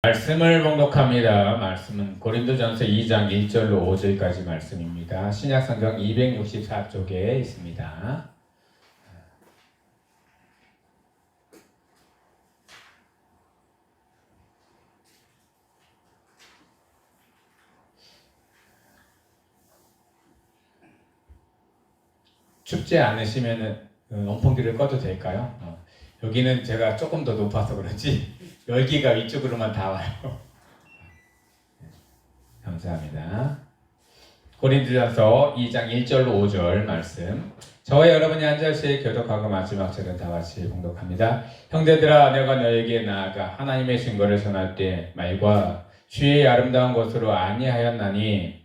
말씀을 봉독합니다. 말씀은 고린도전서 2장 1절로 5절까지 말씀입니다. 신약성경 264쪽에 있습니다. 춥지 않으시면 원풍기를 꺼도 될까요? 여기는 제가 조금 더 높아서 그런지 열기가 위쪽으로만 다 와요. 감사합니다. 고린도전서 2장 1절로 5절 말씀. 저와 여러분이 한 절씩 교독하고 마지막 절은 다 같이 봉독합니다. 형제들아, 내가 너에게 나아가 하나님의 증거를 전할 때 말과 주의 아름다운 것으로 아니하였나니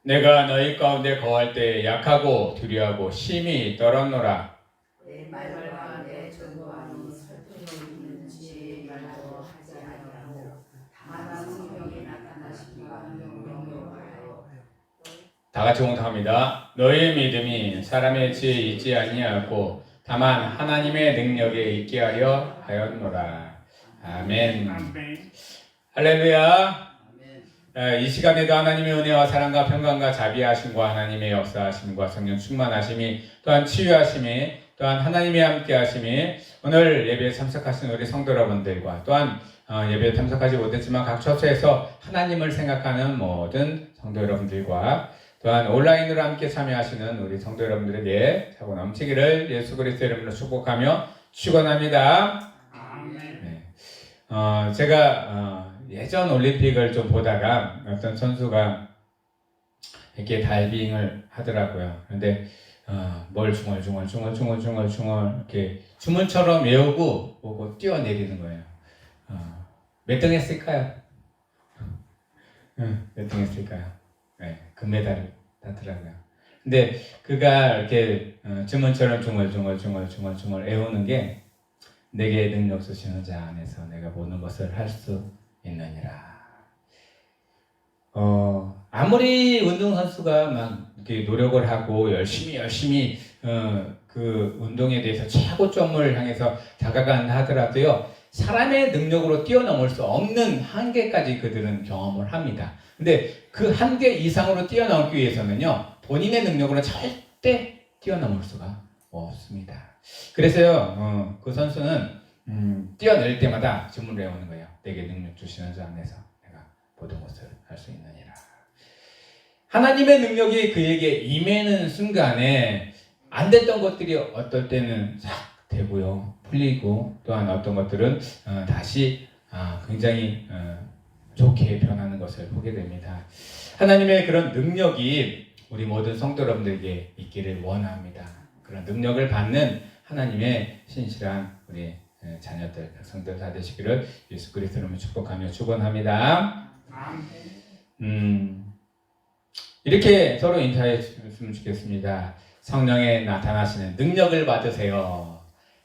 내가 너희 가운데 거할 때 약하고 두려워하고 심히 떨었노라. 내 말과 내 전도함이 설득력 있는지 말도 하지 아니하고 다만 성령이 나타나시기가 명령하여. 다 같이 봉독합니다. 너희 믿음이 사람의 지혜에 있지 아니하고 다만 하나님의 능력에 있게 하려 하였노라. 아멘. 할렐루야. 이 시간에도 하나님의 은혜와 사랑과 평강과 자비하심과 하나님의 역사하심과 성령 충만하심이 또한 치유하심이 또한 하나님의 함께하심이 오늘 예배에 참석하신 우리 성도 여러분들과 또한 예배에 참석하지 못했지만 각 처소에서 하나님을 생각하는 모든 성도 여러분들과 또한 온라인으로 함께 참여하시는 우리 성도 여러분들에게 차고 넘치기를 예수 그리스도의 이름으로 축복하며 축원합니다. 네. 제가 예전 올림픽을 좀 보다가 어떤 선수가 이렇게 다이빙을 하더라고요. 그런데 뭘 중얼 이렇게 주문처럼 외우고 보고 뛰어내리는 거예요. 몇 등 했을까요? 몇 등 했을까요? 네, 금메달을 땄더라고요. 근데 그가 이렇게 주문처럼 중얼 외우는 게 내게 능력 주시는 자 안에서 내가 모든 것을 할 수 있느니라. 아무리 운동선수가 막 이렇게 노력을 하고 열심히 그 운동에 대해서 최고점을 향해서 다가간다 하더라도요, 사람의 능력으로 뛰어넘을 수 없는 한계까지 그들은 경험을 합니다. 근데 그 한계 이상으로 뛰어넘기 위해서는요, 본인의 능력으로 절대 뛰어넘을 수가 없습니다. 그래서요, 그 선수는 뛰어낼 때마다 주문을 외우는 거예요. 내게 능력 주시는 자 안에서 내가 모든 것을 할 수 있느니라. 하나님의 능력이 그에게 임하는 순간에 안 됐던 것들이 어떨 때는 싹 되고요, 풀리고 또한 어떤 것들은 다시 굉장히 좋게 변하는 것을 보게 됩니다. 하나님의 그런 능력이 우리 모든 성도 여러분들에게 있기를 원합니다. 그런 능력을 받는 하나님의 신실한 우리 자녀들, 백성들 다 되시기를 예수 그리스도로 축복하며 축원합니다. 이렇게 서로 인사했으면 좋겠습니다. 성령의 나타나시는 능력을 받으세요.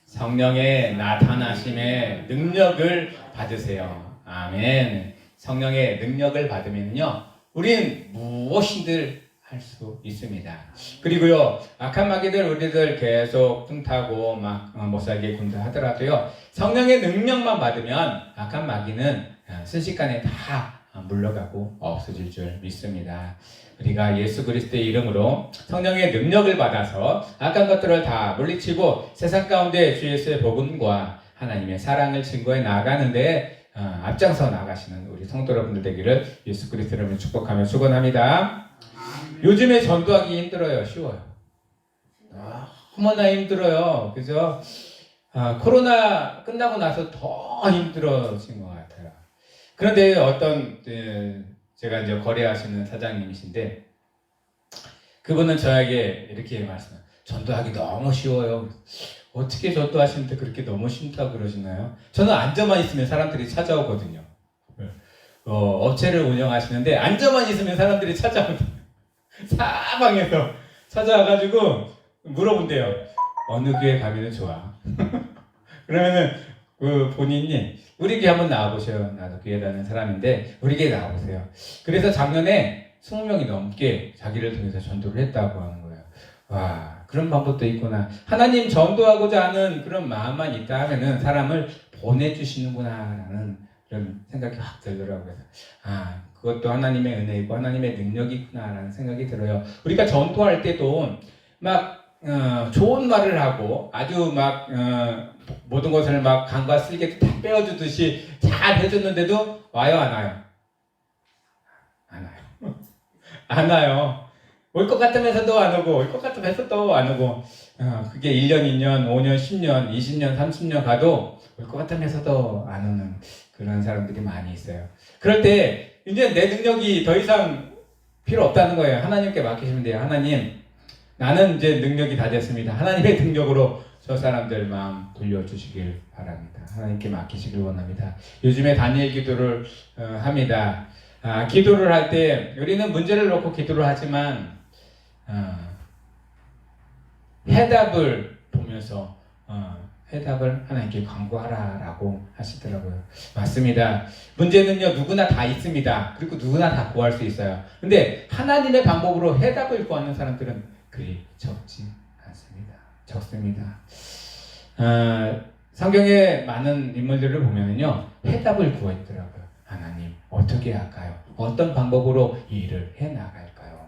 성령의 나타나심의 능력을 받으세요. 아멘. 성령의 능력을 받으면요, 우린 무엇이든 할 수 있습니다. 그리고요, 악한 마귀들 우리들 계속 틈타고 막 못살게 군다 하더라도요, 성령의 능력만 받으면 악한 마귀는 순식간에 다 물러가고 없어질 줄 믿습니다. 우리가 예수 그리스도의 이름으로 성령의 능력을 받아서 악한 것들을 다 물리치고 세상 가운데 주 예수의 복음과 하나님의 사랑을 증거해 나가는데 앞장서 나가시는 우리 성도 여러분들 되기를 예수 그리스도로 축복하며 축원합니다. 요즘에 전도하기 힘들어요? 쉬워요? 너무나 힘들어요. 그죠? 코로나 끝나고 나서 더 힘들어진 것 같아요. 그런데 어떤 제가 이제 거래하시는 사장님이신데 그분은 저에게 이렇게 말씀해요. 전도하기 너무 쉬워요. 어떻게 전도하시는데 그렇게 너무 쉽다고 그러시나요? 저는 앉아만 있으면 사람들이 찾아오거든요. 업체를 운영하시는데 앉아만 있으면 사람들이 찾아오거든요. 사방에서 찾아와가지고 물어본대요. 어느 교회 가면 좋아? 그러면은 그 본인이 우리 교회 한번 나와보셔요. 나도 교회 다니는 사람인데 우리 교회 나와보세요. 그래서 작년에 20명이 넘게 자기를 통해서 전도를 했다고 하는 거예요. 와, 그런 방법도 있구나. 하나님 전도하고자 하는 그런 마음만 있다 하면은 사람을 보내주시는구나라는 그런 생각이 확 들더라고요. 아, 그것도 하나님의 은혜이고 하나님의 능력이구나라는 생각이 들어요. 우리가 전도할 때도 막 좋은 말을 하고 아주 막 모든 것을 막 강과 쓸개 다 빼어주듯이 잘 해줬는데도 와요, 안 와요? 안 와요. 안 와요. 올 것 같으면서도 안 오고 올 것 같으면서도 안 오고 그게 1년, 2년, 5년, 10년, 20년, 30년 가도 올 것 같으면서도 안 오는 그런 사람들이 많이 있어요. 그럴 때 이제 내 능력이 더 이상 필요 없다는 거예요. 하나님께 맡기시면 돼요. 하나님, 나는 이제 능력이 다 됐습니다. 하나님의 능력으로 저 사람들 마음 돌려주시길 바랍니다. 하나님께 맡기시길 원합니다. 요즘에 다니엘 기도를 합니다. 기도를 할 때 우리는 문제를 놓고 기도를 하지만 해답을 보면서 해답을 하나님께 간구하라라고 하시더라고요. 맞습니다. 문제는요, 누구나 다 있습니다. 그리고 누구나 다 구할 수 있어요. 근데 하나님의 방법으로 해답을 구하는 사람들은 그리 적지 않습니다. 적습니다. 성경에 많은 인물들을 보면은요, 해답을 구했더라고요. 하나님, 어떻게 할까요? 어떤 방법으로 이 일을 해 나갈까요?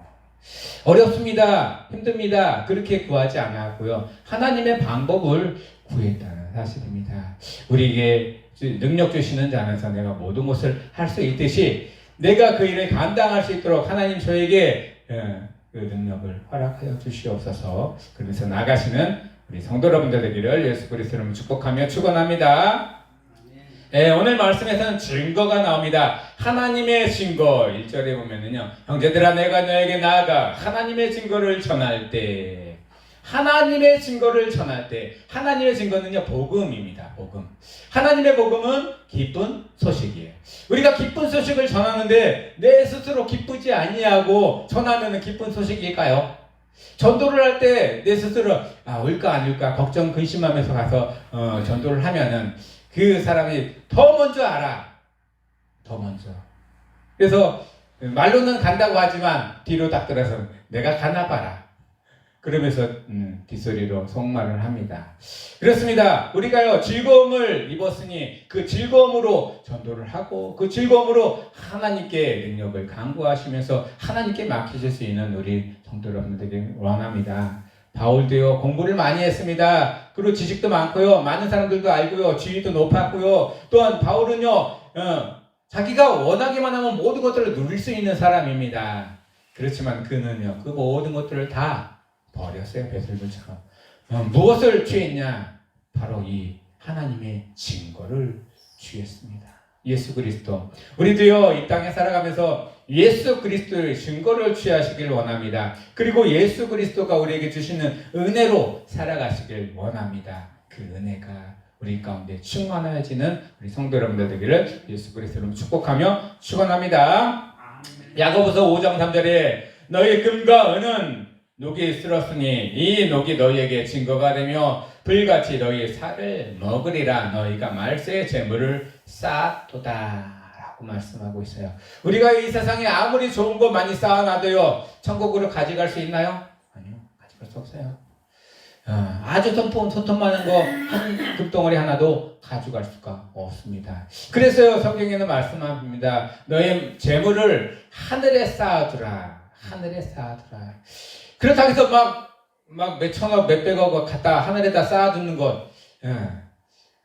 어렵습니다. 힘듭니다. 그렇게 구하지 않았고요. 하나님의 방법을 구했다는 사실입니다. 우리에게 능력 주시는 자 안에서 내가 모든 것을 할 수 있듯이 내가 그 일을 감당할 수 있도록 하나님 저에게 그 능력을 허락하여 주시옵소서. 그러면서 나가시는 우리 성도 여러분들 되기를 예수 그리스도로 축복하며 축원합니다. 오늘 말씀에서는 증거가 나옵니다. 하나님의 증거 1절에 보면은요, 형제들아 내가 너에게 나아가 하나님의 증거를 전할 때, 하나님의 증거를 전할 때, 하나님의 증거는요 복음입니다. 복음. 하나님의 복음은 기쁜 소식이에요. 우리가 기쁜 소식을 전하는데 내 스스로 기쁘지 아니하고 전하면은 기쁜 소식일까요? 전도를 할 때 내 스스로 올까 아닐까 걱정 근심하면서 가서 전도를 하면은 그 사람이 더 먼저 알아. 더 먼저. 그래서 말로는 간다고 하지만 뒤로 딱 들어서 내가 가나 봐라. 그러면서 뒷소리로 속말을 합니다. 그렇습니다. 우리가요 즐거움을 입었으니 그 즐거움으로 전도를 하고 그 즐거움으로 하나님께 능력을 강구하시면서 하나님께 맡기실 수 있는 우리 성도 여러분들에게 원합니다. 바울도요 공부를 많이 했습니다. 그리고 지식도 많고요, 많은 사람들도 알고요, 지위도 높았고요. 또한 바울은요 자기가 원하기만 하면 모든 것들을 누릴 수 있는 사람입니다. 그렇지만 그는요 그 모든 것들을 다 버렸어요. 베들들처럼. 무엇을 취했냐? 바로 이 하나님의 증거를 취했습니다. 예수 그리스도. 우리도요 이 땅에 살아가면서 예수 그리스도의 증거를 취하시길 원합니다. 그리고 예수 그리스도가 우리에게 주시는 은혜로 살아가시길 원합니다. 그 은혜가 우리 가운데 충만해지는 우리 성도 여러분들 되기를 예수 그리스도로 축복하며 축원합니다. 야고보서 5장 3절에 너희 금과 은은 녹이 쓸었으니 이 녹이 너희에게 증거가 되며 불같이 너희 살을 먹으리라. 너희가 말세의 재물을 쌓도다 라고 말씀하고 있어요. 우리가 이 세상에 아무리 좋은 거 많이 쌓아놔도요 천국으로 가져갈 수 있나요? 아니요, 가져갈 수 없어요. 아주 손톱 많은 거 한 금덩어리 하나도 가져갈 수가 없습니다. 그래서요 성경에는 말씀합니다. 너희 재물을 하늘에 쌓아두라. 하늘에 쌓아두라. 그렇다고 해서 막 몇천억 몇백억 갖다 하늘에다 쌓아두는 것,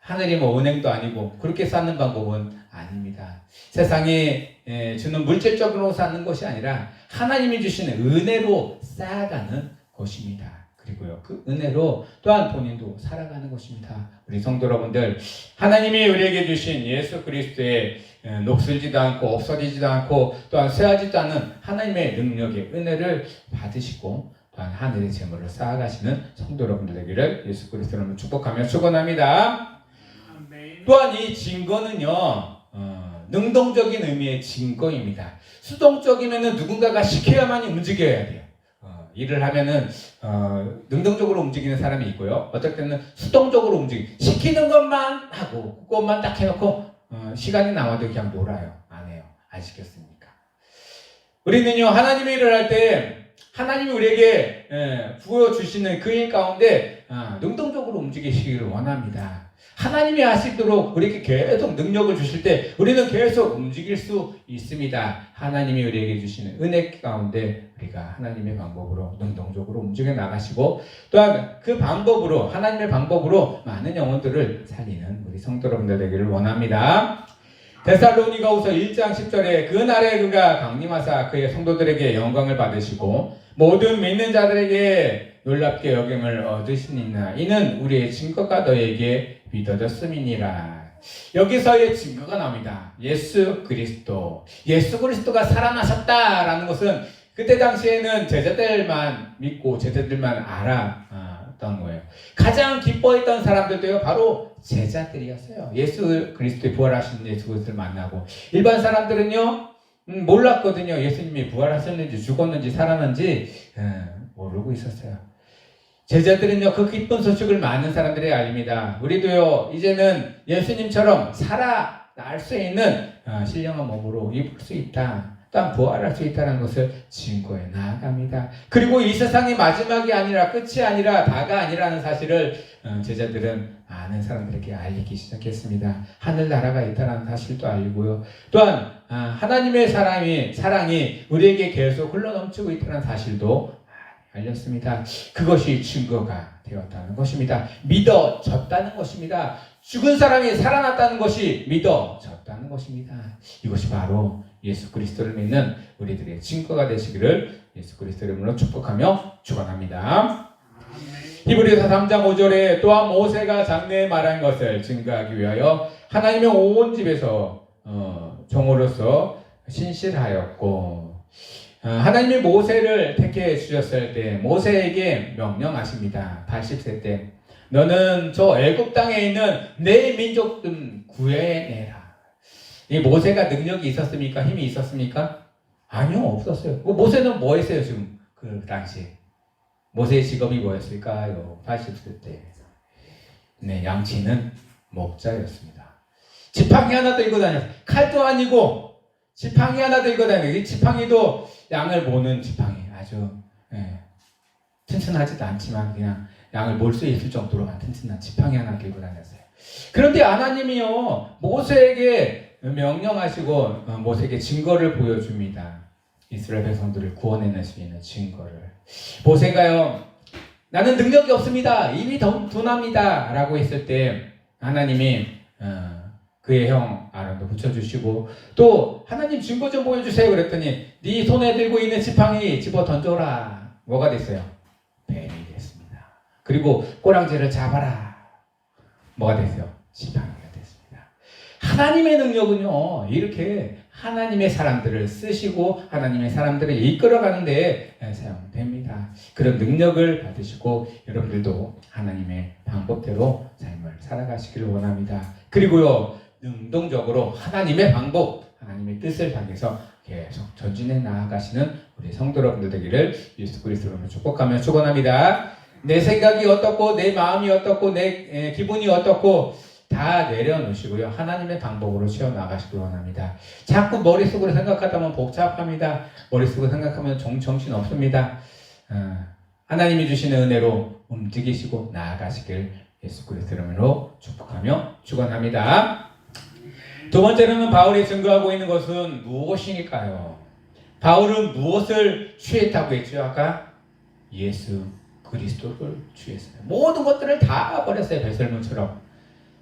하늘이 뭐 은행도 아니고 그렇게 쌓는 방법은 아닙니다. 세상에 주는 물질적으로 쌓는 것이 아니라 하나님이 주시는 은혜로 쌓아가는 것입니다. 그리고요 그 은혜로 또한 본인도 살아가는 것입니다. 우리 성도 여러분들, 하나님이 우리에게 주신 예수 그리스도의 녹슬지도 않고 없어지지도 않고 또한 쇠하지도 않은 하나님의 능력의 은혜를 받으시고 또한 하늘의 재물을 쌓아가시는 성도 여러분들 되기를 예수 그리스도로 축복하며 축원합니다. 또한 이 증거는요 능동적인 의미의 증거입니다. 수동적이면은 누군가가 시켜야만이 움직여야 돼요. 일을 하면은 능동적으로 움직이는 사람이 있고요. 어떨 때는 수동적으로 시키는 것만 하고 그것만 딱 해놓고 시간이 남아도 그냥 놀아요. 안 해요. 안 시켰으니까. 우리는요, 하나님의 일을 할 때 하나님이 우리에게 부어주시는 그 일 가운데 능동적으로 움직이시기를 원합니다. 하나님이 하시도록 우리에게 계속 능력을 주실 때 우리는 계속 움직일 수 있습니다. 하나님이 우리에게 주시는 은혜 가운데 우리가 하나님의 방법으로 능동적으로 움직여 나가시고, 또한 그 방법으로, 하나님의 방법으로 많은 영혼들을 살리는 우리 성도 여러분들 되기를 원합니다. 데살로니가후서 1장 10절에 그날에 그가 강림하사 그의 성도들에게 영광을 받으시고 모든 믿는 자들에게 놀랍게 여김을 얻으시니라. 이는 우리의 증거가 너에게 믿어졌음이니라. 여기서의 증거가 나옵니다. 예수 그리스도가 살아나셨다라는 것은 그때 당시에는 제자들만 믿고 제자들만 알았던 거예요. 가장 기뻐했던 사람들도요, 바로 제자들이었어요. 예수 그리스도의 부활하신 예수 그리스도를 만나고, 일반 사람들은요 몰랐거든요. 예수님이 부활하셨는지 죽었는지 살았는지 모르고 있었어요. 제자들은요 그 기쁜 소식을 많은 사람들이 알립니다. 우리도요 이제는 예수님처럼 살아날 수 있는 신령한 몸으로 입을 수 있다, 또한 부활할 수 있다는 것을 증거해 나아갑니다. 그리고 이 세상이 마지막이 아니라 끝이 아니라 다가 아니라는 사실을 제자들은 많은 사람들에게 알리기 시작했습니다. 하늘나라가 있다는 사실도 알리고요, 또한 하나님의 사랑이 우리에게 계속 흘러넘치고 있다는 사실도 알렸습니다. 그것이 증거가 되었다는 것입니다. 믿어졌다는 것입니다. 죽은 사람이 살아났다는 것이 믿어졌다는 것입니다. 이것이 바로 예수 그리스도를 믿는 우리들의 증거가 되시기를 예수 그리스도의 이름으로 축복하며 축원합니다. 히브리서 3장 5절에 또한 모세가 장래에 말한 것을 증거하기 위하여 하나님의 온 집에서 종으로서 신실하였고, 하나님이 모세를 택해 주셨을 때 모세에게 명령하십니다. 80세 때 너는 저 애굽 땅에 있는 내 민족 좀 구해내라. 이 모세가 능력이 있었습니까? 힘이 있었습니까? 아니요, 없었어요. 모세는 뭐 했어요? 지금 그 당시에 모세의 직업이 뭐였을까요? 80세 때 양치는 목자였습니다. 지팡이 하나 들고 다녔어요. 칼도 아니고 지팡이 하나 들고 다녀요. 이 지팡이도 양을 모는 지팡이, 아주 튼튼하지도 않지만 그냥 양을 몰 수 있을 정도로만 튼튼한 지팡이 하나 들고 다녔어요. 그런데 하나님이요 모세에게 명령하시고 모세에게 증거를 보여줍니다. 이스라엘 백성들을 구원해낼 수 있는 증거를. 모세가요 나는 능력이 없습니다, 입이 둔합니다 라고 했을 때 하나님이 그의 형 아론도 붙여주시고, 또 하나님 증거 좀 보여주세요 그랬더니 네 손에 들고 있는 지팡이 집어 던져라. 뭐가 됐어요? 뱀이 됐습니다. 그리고 꼬랑지를 잡아라. 뭐가 됐어요? 지팡이가 됐습니다. 하나님의 능력은요 이렇게 하나님의 사람들을 쓰시고 하나님의 사람들을 이끌어가는 데 사용됩니다. 그런 능력을 받으시고 여러분들도 하나님의 방법대로 삶을 살아가시기를 원합니다. 그리고요 능동적으로 하나님의 방법, 하나님의 뜻을 향해서 계속 전진해 나아가시는 우리 성도 여러분들 되기를 예수 그리스도로 축복하며 축원합니다. 내 생각이 어떻고 내 마음이 어떻고 내 기분이 어떻고 다 내려놓으시고요 하나님의 방법으로 채워 나가시길 원합니다. 자꾸 머릿속으로 생각하다 보면 복잡합니다. 머릿속으로 생각하면 정신 없습니다. 하나님이 주시는 은혜로 움직이시고 나아가시길 예수 그리스도의 이름으로 축복하며 축원합니다. 두 번째로는 바울이 증거하고 있는 것은 무엇일까요? 바울은 무엇을 취했다고 했죠? 아까 예수 그리스도를 취했어요. 모든 것들을 다 버렸어요. 배설물처럼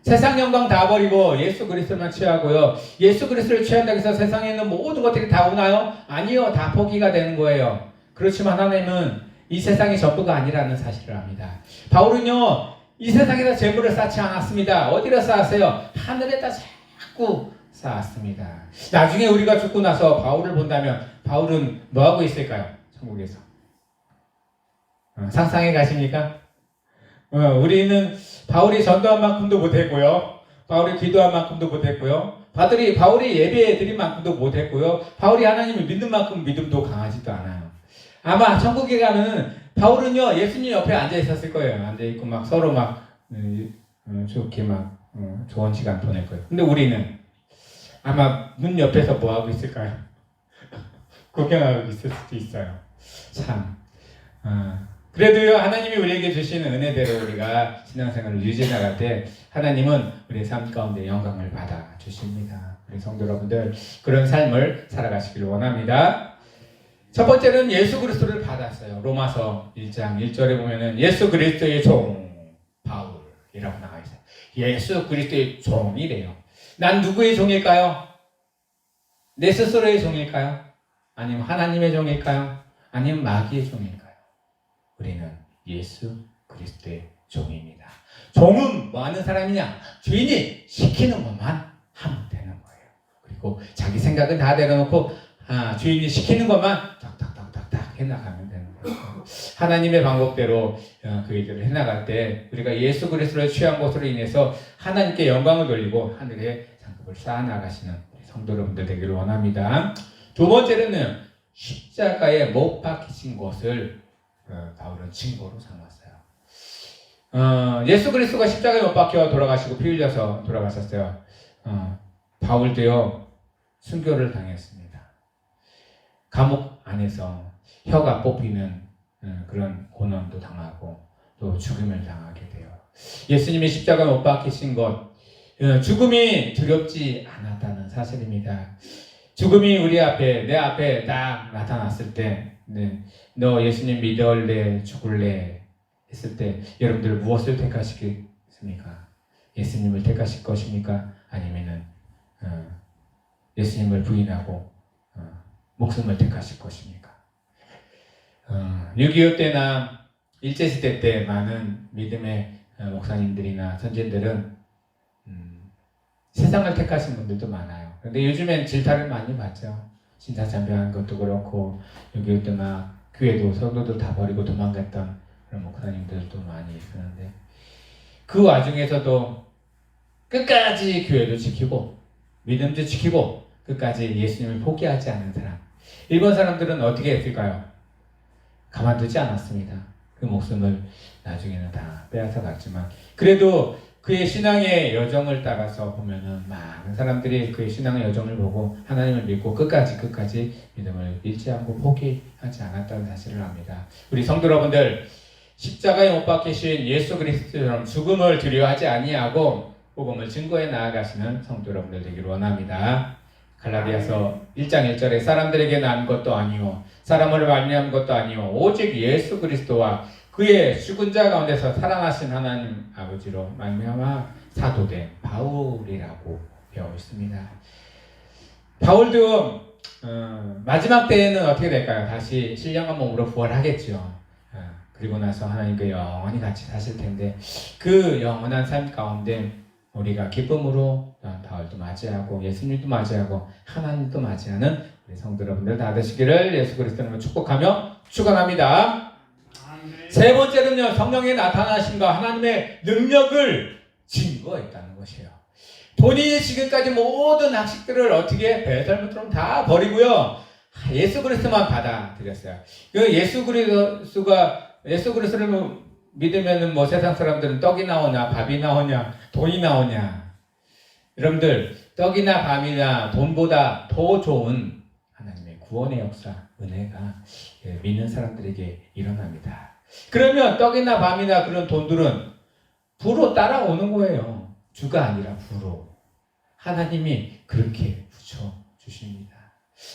세상 영광 다 버리고 예수 그리스도만 취하고요. 예수 그리스도를 취한다고 해서 세상에 있는 모든 것들이 다 오나요? 아니요, 다 포기가 되는 거예요. 그렇지만 하나님은 이 세상이 전부가 아니라는 사실을 압니다. 바울은요 이 세상에다 재물을 쌓지 않았습니다. 어디다 쌓았어요? 하늘에다 자꾸 쌓았습니다. 나중에 우리가 죽고 나서 바울을 본다면 바울은 뭐하고 있을까요? 천국에서 상상해 가십니까? 우리는 바울이 전도한 만큼도 못했고요, 바울이 기도한 만큼도 못했고요, 바울이 예배 드린 만큼도 못했고요, 바울이 하나님을 믿는 만큼 믿음도 강하지도 않아요. 아마 천국에 가는 바울은요 예수님 옆에 앉아 있었을 거예요. 앉아 있고 막 서로 막 좋게 막 좋은 시간 보낼 거예요. 근데 우리는 아마 문 옆에서 뭐 하고 있을까요? 구경하고 있을 수도 있어요. 참. 그래도요, 하나님이 우리에게 주시는 은혜대로 우리가 신앙생활을 유지해 나갈 때 하나님은 우리의 삶 가운데 영광을 받아 주십니다. 우리 성도 여러분들, 그런 삶을 살아가시길 원합니다. 첫 번째는 예수 그리스도를 받았어요. 로마서 1장 1절에 보면은 예수 그리스도의 종 바울이라고 나와 있어요. 예수 그리스도의 종이래요. 난 누구의 종일까요? 내 스스로의 종일까요? 아니면 하나님의 종일까요? 아니면 마귀의 종일까요? 우리는 예수 그리스도의 종입니다. 종은 뭐 하는 사람이냐? 주인이 시키는 것만 하면 되는 거예요. 그리고 자기 생각은 다 내려놓고 주인이 시키는 것만 탁탁탁탁탁 해나가면 되는 거예요. 하나님의 방법대로 그 일들을 해나갈 때 우리가 예수 그리스도를 취한 것으로 인해서 하나님께 영광을 돌리고 하늘의 상급을 쌓아나가시는 성도 여러분들 되기를 원합니다. 두 번째는 십자가에 못 박히신 것을 바울은 증거로 삼았어요. 예수 그리스도가 십자가에 못 박혀 돌아가시고 피 흘려서 돌아가셨어요. 바울도요, 순교를 당했습니다. 감옥 안에서 혀가 뽑히는 그런 고난도 당하고 또 죽음을 당하게 돼요. 예수님이 십자가에 못 박히신 것, 죽음이 두렵지 않았다는 사실입니다. 죽음이 우리 앞에, 내 앞에 딱 나타났을 때, 너 예수님 믿을래, 죽을래 했을 때 여러분들 무엇을 택하시겠습니까? 예수님을 택하실 것입니까? 아니면은 예수님을 부인하고 목숨을 택하실 것입니까? 6.25 때나 일제시대 때 많은 믿음의 목사님들이나 선진들은 세상을 택하신 분들도 많아요. 근데 요즘엔 질타를 많이 받죠. 신사참배한 것도 그렇고 6.25 때 막 교회도 성도들 다 버리고 도망갔던 그런 목사님들도 많이 있었는데 그 와중에서도 끝까지 교회도 지키고 믿음도 지키고 끝까지 예수님을 포기하지 않은 사람, 일본 사람들은 어떻게 했을까요? 가만두지 않았습니다. 그 목숨을 나중에는 다 빼앗아 갔지만 그래도 그의 신앙의 여정을 따라서 보면은 많은 사람들이 그의 신앙의 여정을 보고 하나님을 믿고 끝까지 믿음을 잃지 않고 포기하지 않았다는 사실을 압니다. 우리 성도 여러분들, 십자가에 못 박히신 예수 그리스도처럼 죽음을 두려워하지 아니하고 복음을 증거해 나아가시는 성도 여러분들 되기를 원합니다. 갈라디아서 1장 1절에 사람들에게 난 것도 아니요 사람을 말미암은 것도 아니요 오직 예수 그리스도와 그의 죽은 자 가운데서 살아나신 하나님 아버지로 말미암아 사도된 바울이라고 배워 있습니다. 바울도 마지막 때에는 어떻게 될까요? 다시 신령한 몸으로 부활하겠죠. 그리고 나서 하나님과 영원히 같이 사실 텐데 그 영원한 삶 가운데 우리가 기쁨으로 바울도 맞이하고 예수님도 맞이하고 하나님도 맞이하는 우리 성도 여러분들 다 되시기를 예수 그리스도로 축복하며 축원합니다. 세 번째는요, 성령의 나타나심과 하나님의 능력을 증거했다는 것이에요. 본인이 지금까지 모든 학식들을 어떻게 배설물처럼 다 버리고요, 예수 그리스도만 받아들였어요. 그 예수 그리스도를 믿으면은 뭐 세상 사람들은 떡이 나오냐, 밥이 나오냐, 돈이 나오냐. 여러분들, 떡이나 밥이나 돈보다 더 좋은 하나님의 구원의 역사, 은혜가 믿는 사람들에게 일어납니다. 그러면 떡이나 밤이나 그런 돈들은 부로 따라오는 거예요. 주가 아니라 부로. 하나님이 그렇게 붙여주십니다.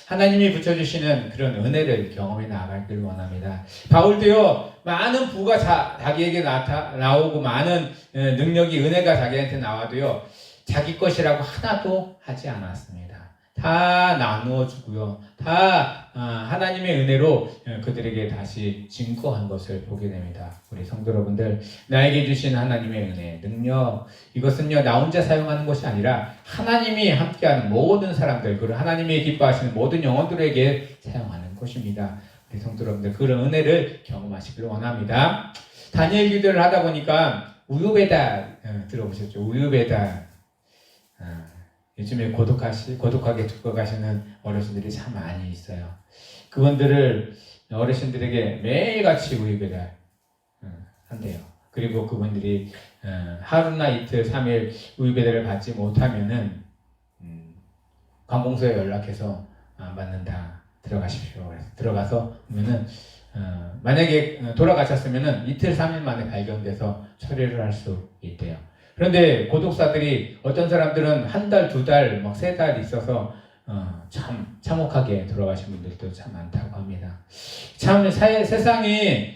하나님이 붙여주시는 그런 은혜를 경험해 나가길 원합니다. 바울도요, 많은 부가 자기에게 나오고 많은 능력이, 은혜가 자기한테 나와도요, 자기 것이라고 하나도 하지 않았습니다. 다 나누어 주고요. 다 하나님의 은혜로 그들에게 다시 증거한 것을 보게 됩니다. 우리 성도 여러분들, 나에게 주신 하나님의 은혜, 능력, 이것은요, 나 혼자 사용하는 것이 아니라 하나님이 함께하는 모든 사람들, 그리고 하나님이 기뻐하시는 모든 영혼들에게 사용하는 것입니다. 우리 성도 여러분들, 그런 은혜를 경험하시길 원합니다. 다니엘 기도를 하다 보니까 우유배달 들어보셨죠? 우유배달. 요즘에 고독하게 죽어가시는 어르신들이 참 많이 있어요. 그분들을 어르신들에게 매일같이 우유배달 한대요. 그리고 그분들이 하루나 이틀, 3일 우유배달을 받지 못하면은 관공서에 연락해서 안 받는다. 들어가십시오. 그래서 들어가서 보면은 만약에 돌아가셨으면은 이틀 3일 만에 발견돼서 처리를 할 수 있대요. 그런데 고독사들이 어떤 사람들은 한 달, 두 달, 막 세 달 있어서 참 참혹하게 돌아가신 분들도 참 많다고 합니다. 참 세상이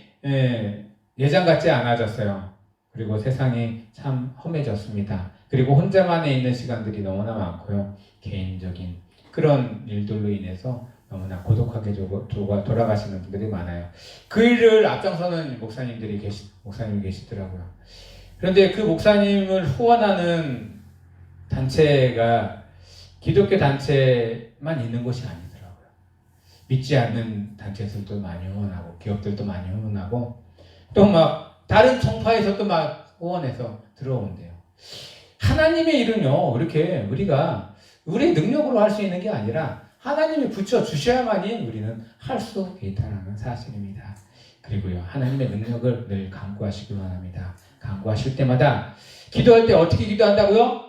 예전 같지 않아졌어요. 그리고 세상이 참 험해졌습니다. 그리고 혼자만에 있는 시간들이 너무나 많고요. 개인적인 그런 일들로 인해서 너무나 고독하게 돌아가시는 분들이 많아요. 그 일을 앞장서는 목사님이 계시더라고요. 그런데 그 목사님을 후원하는 단체가 기독교 단체만 있는 곳이 아니더라고요. 믿지 않는 단체들도 많이 후원하고 기업들도 많이 후원하고 또 막 다른 총파에서도 막 후원해서 들어온대요. 하나님의 일은요, 이렇게 우리가 우리의 능력으로 할 수 있는 게 아니라 하나님이 붙여주셔야만이 우리는 할 수 있다는 사실입니다. 그리고요, 하나님의 능력을 늘 간구하시기 바랍니다. 간구하실 때마다 기도할 때 어떻게 기도한다고요?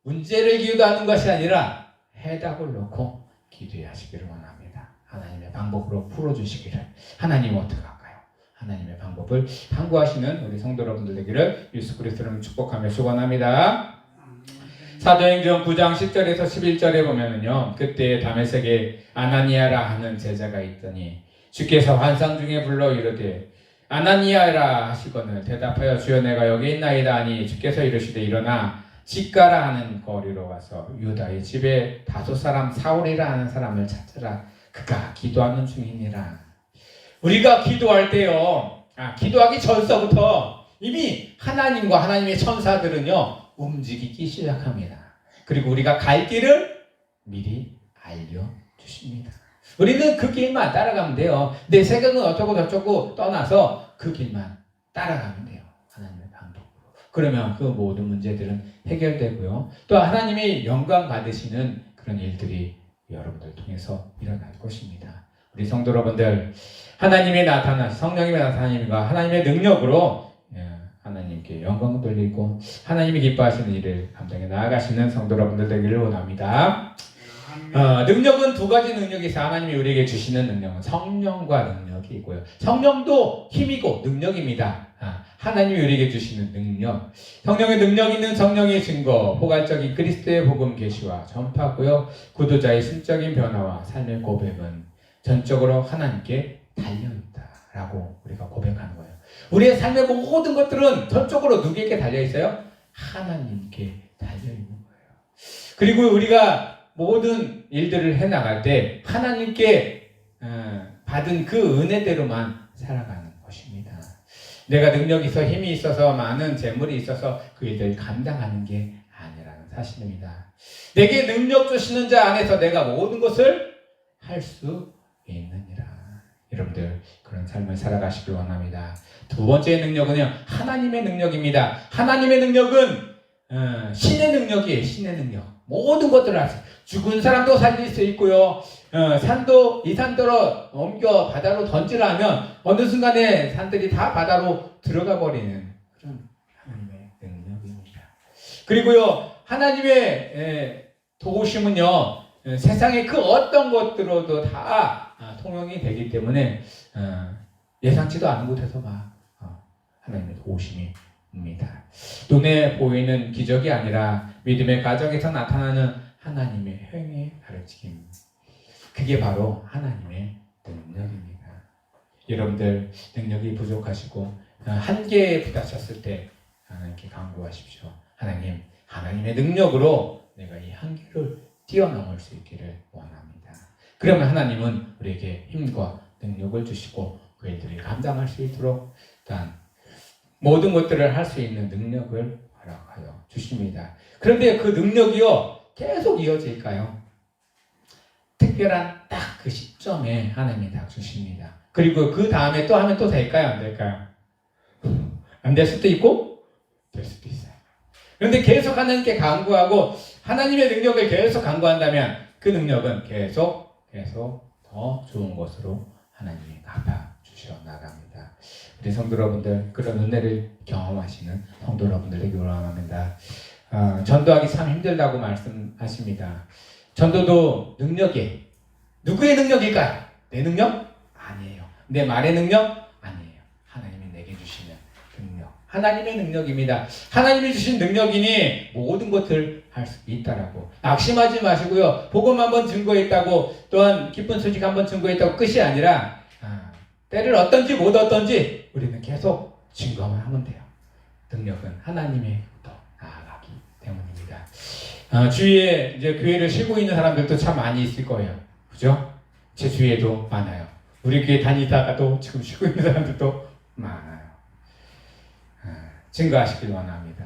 문제를 기도하는 것이 아니라 해답을 놓고 기도하시기를 원합니다. 하나님의 방법으로 풀어주시기를. 하나님 어떻게 할까요? 하나님의 방법을 간구하시는 우리 성도 여러분들 되기를 예수 그리스도로 축복하며 축원합니다. 사도행전 9장 10절에서 11절에 보면은요, 그때 다메섹에 아나니아라 하는 제자가 있더니 주께서 환상 중에 불러 이르되 아나니아라 하시거늘 대답하여 주여 내가 여기 있나이다 하니 주께서 이르시되 일어나 직가라 하는 거리로 가서 유다의 집에 다섯 사람 사울이라 하는 사람을 찾으라. 그가 기도하는 중이니라. 우리가 기도할 때요, 기도하기 전서부터 이미 하나님과 하나님의 천사들은요 움직이기 시작합니다. 그리고 우리가 갈 길을 미리 알려주십니다. 우리는 그 길만 따라가면 돼요. 내 생각은 어쩌고 저쩌고 떠나서 그 길만 따라가면 돼요. 하나님의 방법으로. 그러면 그 모든 문제들은 해결되고요. 또 하나님이 영광 받으시는 그런 일들이 여러분들 통해서 일어날 것입니다. 우리 성도 여러분들, 하나님의 성령님의 나타나심과 하나님의 능력으로 하나님께 영광을 돌리고 하나님이 기뻐하시는 일을 감당해 나아가시는 성도 여러분들 되기를 원합니다. 능력은 두 가지 능력이 있어요. 하나님이 우리에게 주시는 능력은 성령과 능력이 있고요. 성령도 힘이고 능력입니다. 하나님이 우리에게 주시는 능력, 성령의 능력 있는 성령의 증거, 포괄적인 그리스도의 복음 계시와 전파고요. 구도자의 심적인 변화와 삶의 고백은 전적으로 하나님께 달려있다라고 우리가 고백하는 거예요. 우리의 삶의 모든 것들은 전적으로 누구에게 달려있어요? 하나님께 달려있는 거예요. 그리고 우리가 모든 일들을 해나갈 때 하나님께 받은 그 은혜대로만 살아가는 것입니다. 내가 능력이 있어 힘이 있어서 많은 재물이 있어서 그 일들을 감당하는 게 아니라는 사실입니다. 내게 능력 주시는 자 안에서 내가 모든 것을 할 수 있느니라. 여러분들 그런 삶을 살아가시길 원합니다. 두 번째 능력은요, 하나님의 능력입니다. 하나님의 능력은 신의 능력이에요. 신의 능력. 모든 것들을 하세요. 죽은 사람도 살릴 수 있고요. 이 산더러 옮겨 바다로 던지라 하면 어느 순간에 산들이 다 바다로 들어가 버리는 그런 하나님의 능력입니다. 그리고요, 하나님의 도우심은요, 세상의 그 어떤 것들로도 다 통용이 되기 때문에 예상치도 않은 곳에서 막 하나님의 도우심이 옵니다. 눈에 보이는 기적이 아니라 믿음의 과정에서 나타나는 하나님의 행위의 가르침, 그게 바로 하나님의 능력입니다. 여러분들 능력이 부족하시고 한계에 부딪혔을 때 하나님께 간구하십시오. 하나님, 하나님의 능력으로 내가 이 한계를 뛰어넘을 수 있기를 원합니다. 그러면 하나님은 우리에게 힘과 능력을 주시고 그 일들을 감당할 수 있도록 단 모든 것들을 할 수 있는 능력을 허락하여 주십니다. 그런데 그 능력이요 계속 이어질까요? 특별한 딱 그 시점에 하나님이 딱 주십니다. 그리고 그 다음에 또 하면 또 될까요? 안 될까요? 안 될 수도 있고 될 수도 있어요. 그런데 계속 하나님께 간구하고 하나님의 능력을 계속 간구한다면 그 능력은 계속 더 좋은 것으로 하나님이 갚아주셔 나갑니다. 우리 성도 여러분들 그런 은혜를 경험하시는 성도 여러분들 되기를 원합니다. 전도하기 참 힘들다고 말씀하십니다. 전도도 능력에 누구의 능력일까요? 내 능력? 아니에요. 내 말의 능력? 아니에요. 하나님이 내게 주시는 능력. 하나님의 능력입니다. 하나님이 주신 능력이니 모든 것을 할 수 있다라고. 낙심하지 마시고요. 복음 한번 증거했다고, 또한 기쁜 소식 한번 증거했다고 끝이 아니라 때를 어떤지 못 어떤지 우리는 계속 증거만 하면 돼요. 능력은 하나님의부터 나아가기 때문입니다. 주위에 이제 교회를 쉬고 있는 사람들도 참 많이 있을 거예요. 그죠? 제 주위에도 많아요. 우리 교회 다니다가도 지금 쉬고 있는 사람들도 많아요. 증거하시길 원합니다.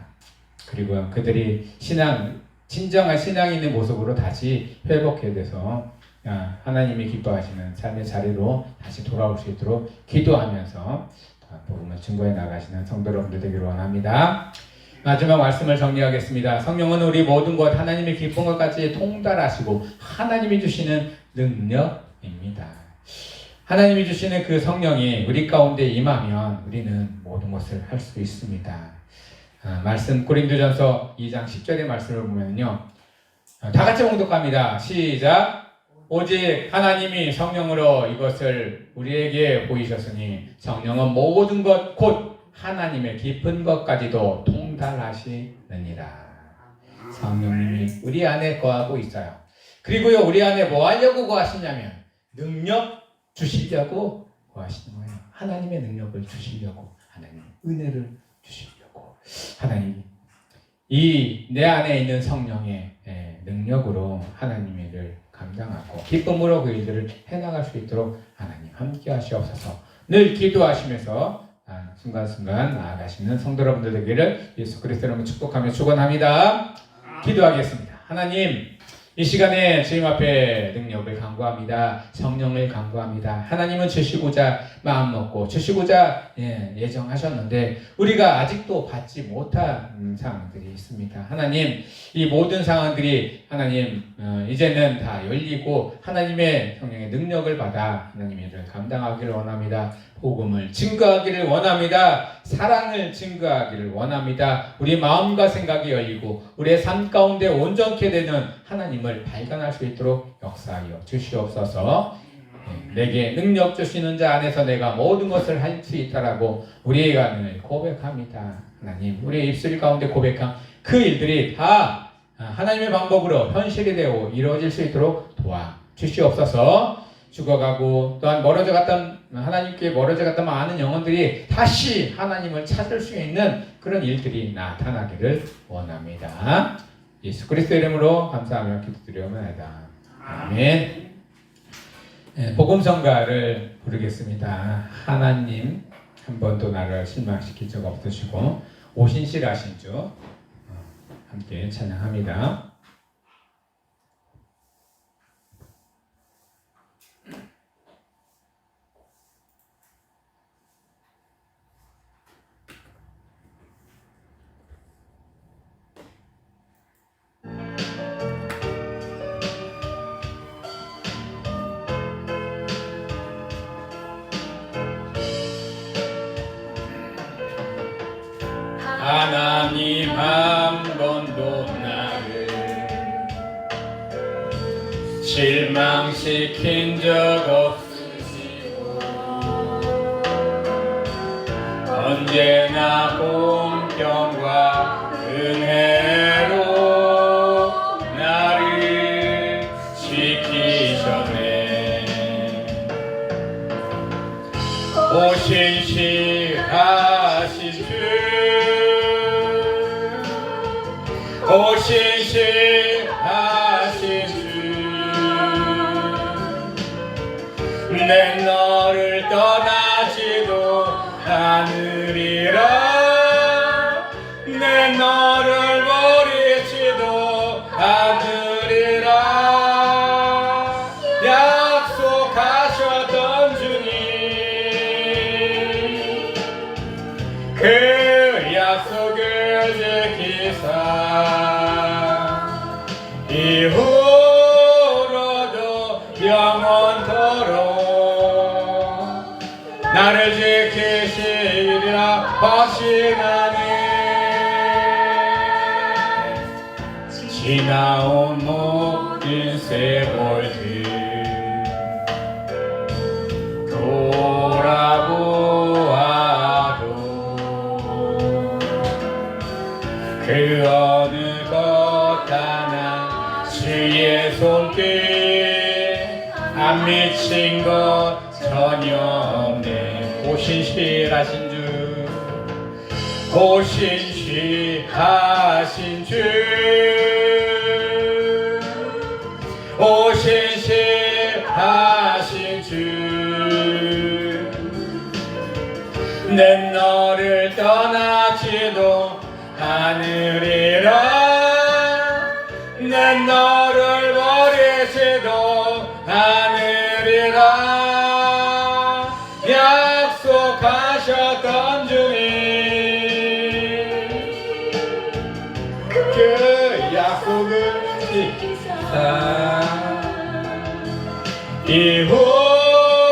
그리고 그들이 진정한 신앙 있는 모습으로 다시 회복해야 돼서 하나님이 기뻐하시는 삶의 자리로 다시 돌아올 수 있도록 기도하면서 복음을 증거해 나가시는 성도 여러분들 되기를 원합니다. 마지막 말씀을 정리하겠습니다. 성령은 우리 모든 것, 하나님의 기쁜 것까지 통달하시고 하나님이 주시는 능력입니다. 하나님이 주시는 그 성령이 우리 가운데 임하면 우리는 모든 것을 할 수 있습니다. 말씀 고린도전서 2장 10절의 말씀을 보면요, 다 같이 봉독합니다. 시작. 오직 하나님이 성령으로 이것을 우리에게 보이셨으니 성령은 모든 것 곧 하나님의 깊은 것까지도 통달하시느니라. 성령님이 우리 안에 거하고 있어요. 그리고요, 우리 안에 뭐 하려고 거하시냐면 능력 주시려고 거하시는 거예요. 하나님의 능력을 주시려고, 하나님의 은혜를 주시려고. 하나님이 이 내 안에 있는 성령의 능력으로 하나님의 일을 감당하고 기쁨으로 그 일들을 해나갈 수 있도록 하나님 함께 하시옵소서. 늘 기도하시면서 순간순간 나아가시는 성도 여러분들 되기를 예수 그리스도로 축복하며 축원합니다. 기도하겠습니다. 하나님, 이 시간에 주님 앞에 능력을 간구합니다. 성령을 간구합니다. 하나님은 주시고자 마음먹고 주시고자 예정하셨는데 우리가 아직도 받지 못한 상황들이 있습니다. 하나님, 이 모든 상황들이 하나님 이제는 다 열리고 하나님의 성령의 능력을 받아 하나님의 일을 감당하기를 원합니다. 복음을 증거하기를 원합니다. 사랑을 증거하기를 원합니다. 우리 마음과 생각이 열리고 우리의 삶 가운데 온전케 되는 하나님을 발견할 수 있도록 역사하여 주시옵소서. 내게 능력 주시는 자 안에서 내가 모든 것을 할 수 있다라고 우리의 간을 고백합니다. 하나님, 우리의 입술 가운데 고백한 그 일들이 다 하나님의 방법으로 현실이 되고 이루어질 수 있도록 도와 주시옵소서. 죽어가고 또한 하나님께 멀어져 갔던 많은 영혼들이 다시 하나님을 찾을 수 있는 그런 일들이 나타나기를 원합니다. 예수 그리스도 이름으로 감사하며 기도드리옵나이다. 아멘. 복음성가를 부르겠습니다. 하나님, 한 번도 나를 실망시킬 적 없으시고 오신실하신 주 함께 찬양합니다. 하나님 한 번도 나를 실망시킨 적 없으시고 언제나 공평과 은혜로 나를 지키셨네. 오신실하신 주, 오신실하신 주, 내 너를 떠나지도 않으리라. 내 너를 버리지도 않으리라. 약속하셨던 주님, 그 약속을 지키사 이후로도 영원토록 나를 지키시리라 확신하네. 지나온 모든 세월들 오신 것 전혀 없네. 오신실하신 주, 오신실하신 주, 오신실하신 주. 내 너를 떠나지도 않으리라. 내 너를 버리지도 않으리라. 약속하셨던 주님, 그 약속을 지키사 이후로도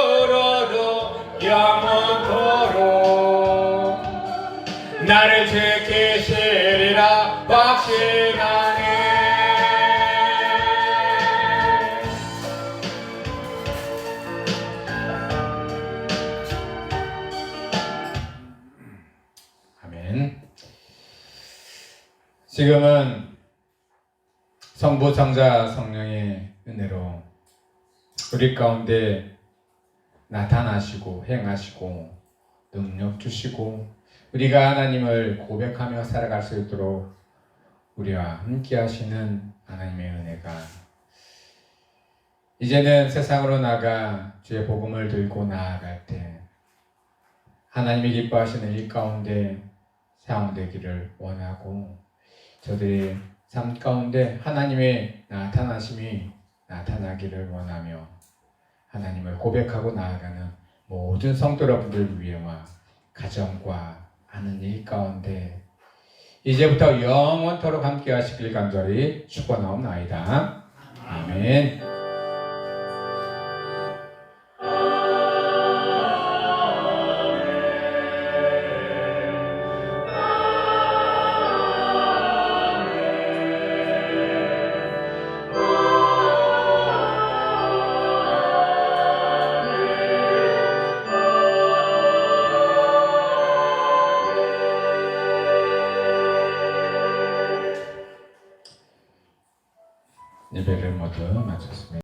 영원토록 나를 지키시리라 확신하네. 아멘. 지금은 성부, 성자, 성령의 은혜로 우리 가운데 나타나시고 행하시고 능력 주시고 우리가 하나님을 고백하며 살아갈 수 있도록 우리와 함께 하시는 하나님의 은혜가 이제는 세상으로 나가 주의 복음을 들고 나아갈 때 하나님이 기뻐하시는 일 가운데 사용되기를 원하고 저들의 삶 가운데 하나님의 나타나심이 나타나기를 원하며 하나님을 고백하고 나아가는 모든 성도 여러분들 위해와 가정과 하는 일 가운데 이제부터 영원토록 함께 하시길 간절히 축원하옵나이다. 아멘. 예배를 모두 마쳤습니다.